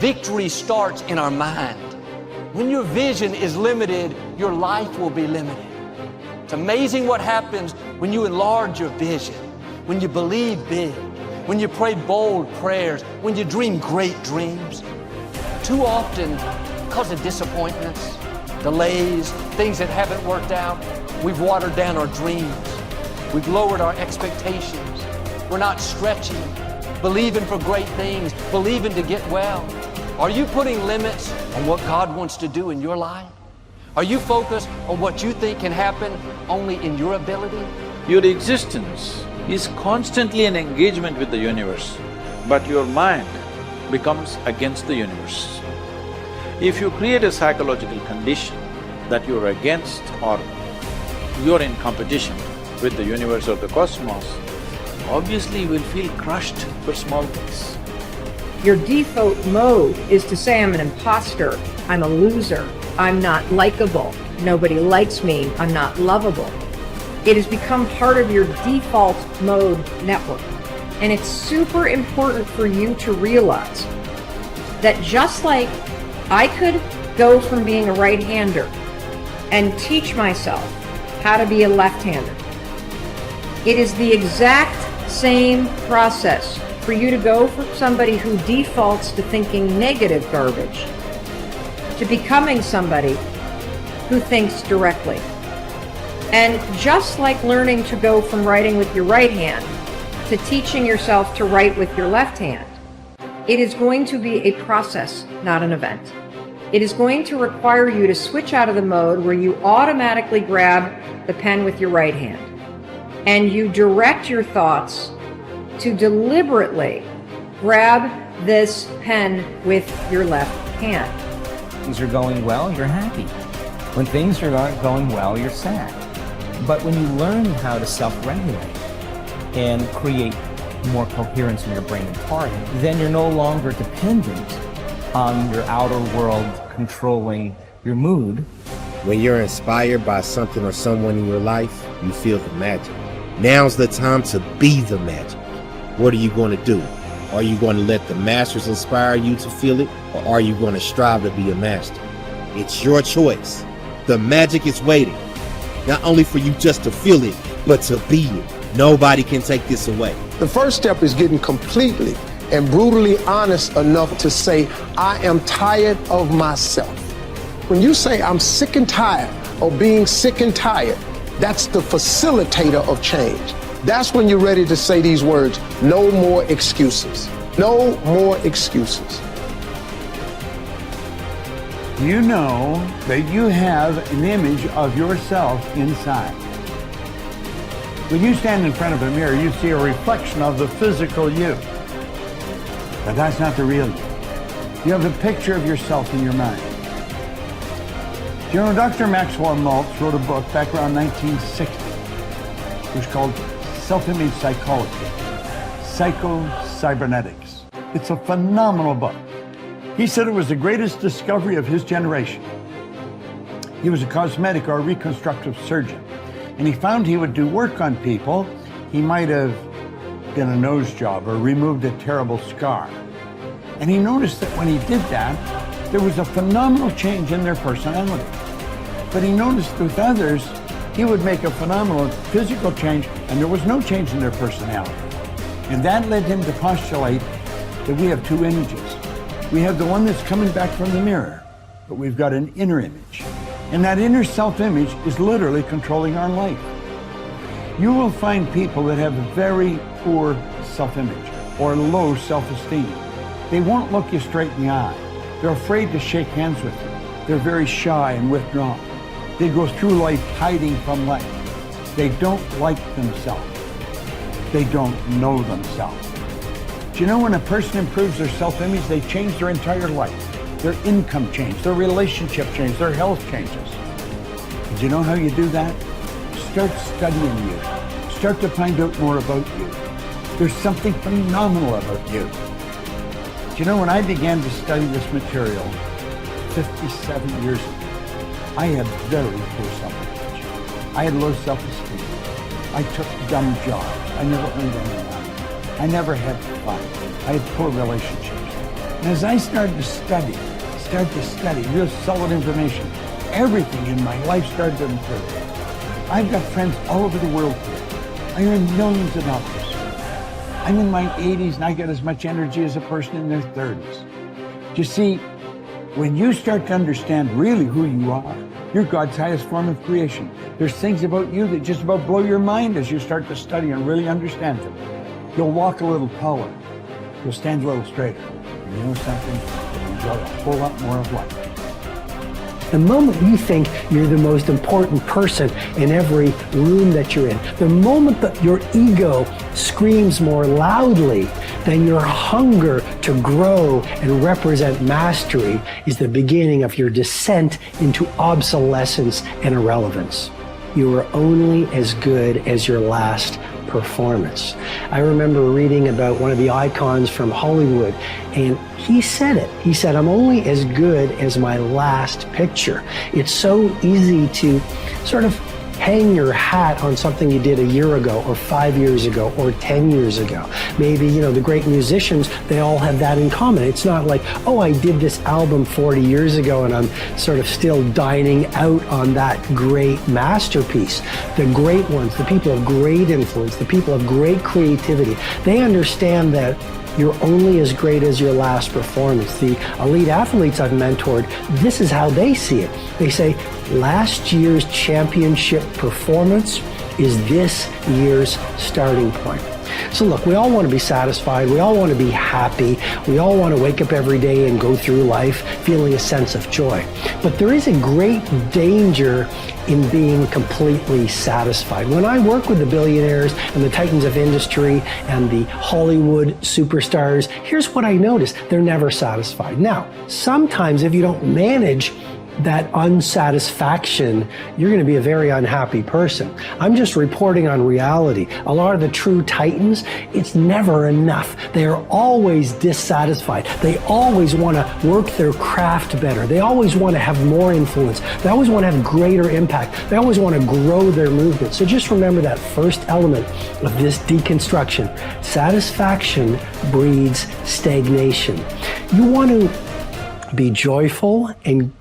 Victory starts in our mind. When your vision is limited, your life will be limited. It's amazing what happens when you enlarge your vision, when you believe big, when you pray bold prayers, when you dream great dreams. Too often, because of disappointments, delays, things that haven't worked out, we've watered down our dreams. We've lowered our expectations. We're not stretching, believing for great things, believing to get well. Are you putting limits on what God wants to do in your life? Are you focused on what you think can happen only in your ability? Your existence is constantly an engagement with the universe, but your mind becomes against the universe. If you create a psychological condition that you're against or you're in competition with the universe or the cosmos, obviously you will feel crushed for small things. Your default mode is to say, I'm an imposter, I'm a loser, I'm not likable, nobody likes me, I'm not lovable. It has become part of your default mode network. And it's super important for you to realize that just like I could go from being a right-hander and teach myself how to be a left-hander, it is the exact same process for you to go from somebody who defaults to thinking negative garbage to becoming somebody who thinks directly. And just like learning to go from writing with your right hand to teaching yourself to write with your left hand, it is going to be a process, not an event. It is going to require you to switch out of the mode where you automatically grab the pen with your right hand and you direct your thoughts to deliberately grab this pen with your left hand. Things are going well, you're happy. When things are not going well, you're sad. But when you learn how to self-regulate and create more coherence in your brain and heart, then you're no longer dependent on your outer world controlling your mood. When you're inspired by something or someone in your life, you feel the magic. Now's the time to be the magic. What are you going to do? Are you going to let the masters inspire you to feel it, or are you going to strive to be a master? It's your choice. The magic is waiting, not only for you just to feel it, but to be it. Nobody can take this away. The first step is getting completely and brutally honest enough to say, I am tired of myself. When you say I'm sick and tired of being sick and tired, that's the facilitator of change. That's when you're ready to say these words, no more excuses. No more excuses. You know that you have an image of yourself inside. When you stand in front of a mirror, you see a reflection of the physical you. But that's not the real you. You have a picture of yourself in your mind. You know, Dr. Maxwell Maltz wrote a book back around 1960. It was called Self-Image Psychology, Psycho-Cybernetics. It's a phenomenal book. He said it was the greatest discovery of his generation. He was a cosmetic or reconstructive surgeon, and he found he would do work on people. He might have done a nose job or removed a terrible scar. And he noticed that when he did that, there was a phenomenal change in their personality. But he noticed with others, he would make a phenomenal physical change and there was no change in their personality. And that led him to postulate that we have two images. We have the one that's coming back from the mirror, but we've got an inner image. And that inner self-image is literally controlling our life. You will find people that have very poor self-image or low self-esteem. They won't look you straight in the eye. They're afraid to shake hands with you. They're very shy and withdrawn. They go through life hiding from life. They don't like themselves. They don't know themselves. Do you know when a person improves their self-image, they change their entire life? Their income changes, their relationship changes, their health changes. And do you know how you do that? Start studying you. Start to find out more about you. There's something phenomenal about you. Do you know when I began to study this material 57 years ago, I had very poor self-image. I had low self-esteem. I took dumb jobs. I never earned any money. I never had fun. I had poor relationships. And as I started to study real solid information, everything in my life started to improve. I've got friends all over the world here. I earn millions of dollars. I'm in my 80s and I get as much energy as a person in their 30s. You see, when you start to understand really who you are, you're God's highest form of creation. There's things about you that just about blow your mind as you start to study and really understand them. You'll walk a little taller. You'll stand a little straighter. And you know something? You'll enjoy a whole lot more of life. The moment you think you're the most important person in every room that you're in, the moment that your ego screams more loudly than your hunger to grow and represent mastery is the beginning of your descent into obsolescence and irrelevance. You are only as good as your last performance. I remember reading about one of the icons from Hollywood, and he said it. He said, I'm only as good as my last picture. It's so easy to sort of hang your hat on something you did a year ago or 5 years ago or 10 years ago. Maybe, you know, the great musicians, they all have that in common. It's not like, oh, I did this album 40 years ago and I'm sort of still dining out on that great masterpiece. The great ones, the people of great influence, the people of great creativity, they understand that you're only as great as your last performance. The elite athletes I've mentored, this is how they see it. They say, last year's championship performance is this year's starting point. So look, we all want to be satisfied. We all want to be happy. We all want to wake up every day and go through life feeling a sense of joy. But there is a great danger in being completely satisfied. When I work with the billionaires and the titans of industry and the Hollywood superstars, here's what I notice. They're never satisfied. Now, sometimes if you don't manage that unsatisfaction, you're going to be a very unhappy person. I'm just reporting on reality. A lot of the true titans, it's never enough. They are always dissatisfied. They always want to work their craft better. They always want to have more influence. They always want to have greater impact. They always want to grow their movement. So just remember that first element of this deconstruction. Satisfaction breeds stagnation. You want to be joyful and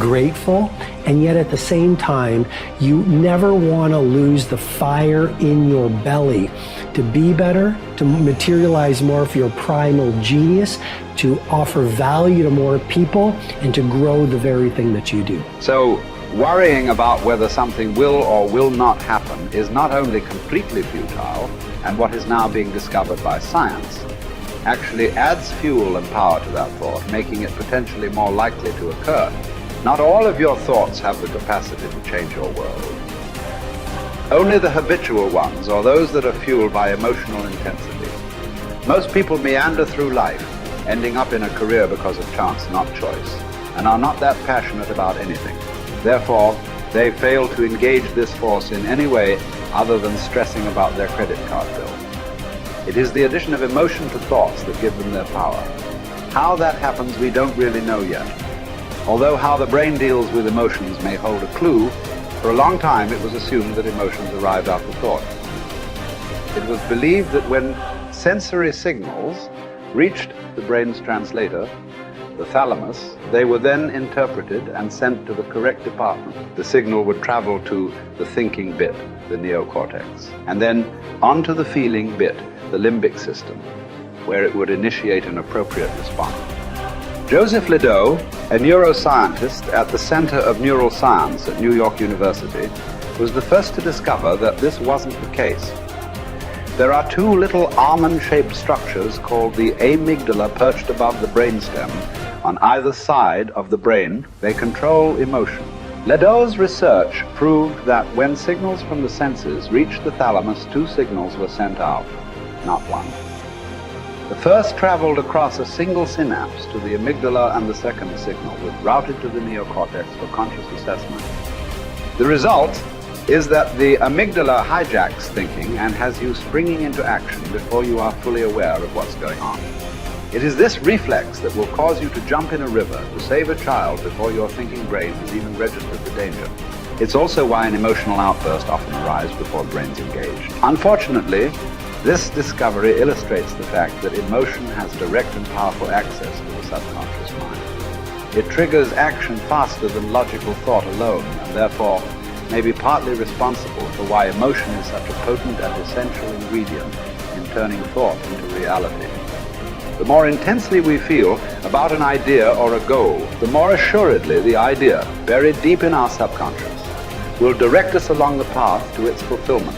grateful, and yet at the same time, you never want to lose the fire in your belly to be better, to materialize more of your primal genius, to offer value to more people, and to grow the very thing that you do. So, worrying about whether something will or will not happen is not only completely futile, and what is now being discovered by science, actually adds fuel and power to that thought, making it potentially more likely to occur. Not all of your thoughts have the capacity to change your world. Only the habitual ones, or those that are fueled by emotional intensity. Most people meander through life, ending up in a career because of chance, not choice, and are not that passionate about anything. Therefore, they fail to engage this force in any way other than stressing about their credit card bill. It is the addition of emotion to thoughts that give them their power. How that happens, we don't really know yet. Although how the brain deals with emotions may hold a clue, for a long time it was assumed that emotions arrived after thought. It was believed that when sensory signals reached the brain's translator, the thalamus, they were then interpreted and sent to the correct department. The signal would travel to the thinking bit, the neocortex, and then onto the feeling bit, the limbic system, where it would initiate an appropriate response. Joseph Ledoux, a neuroscientist at the Center of Neural Science at New York University, was the first to discover that this wasn't the case. There are two little almond-shaped structures called the amygdala perched above the brainstem on either side of the brain. They control emotion. Ledoux's research proved that when signals from the senses reached the thalamus, two signals were sent out, not one. The first traveled across a single synapse to the amygdala, and the second signal was routed to the neocortex for conscious assessment. The result is that the amygdala hijacks thinking and has you springing into action before you are fully aware of what's going on. It is this reflex that will cause you to jump in a river to save a child before your thinking brain has even registered the danger. It's also why an emotional outburst often arrives before the brain's engaged. Unfortunately, This discovery illustrates the fact that emotion has direct and powerful access to the subconscious mind. It triggers action faster than logical thought alone, and therefore may be partly responsible for why emotion is such a potent and essential ingredient in turning thought into reality. The more intensely we feel about an idea or a goal, the more assuredly the idea, buried deep in our subconscious, will direct us along the path to its fulfillment.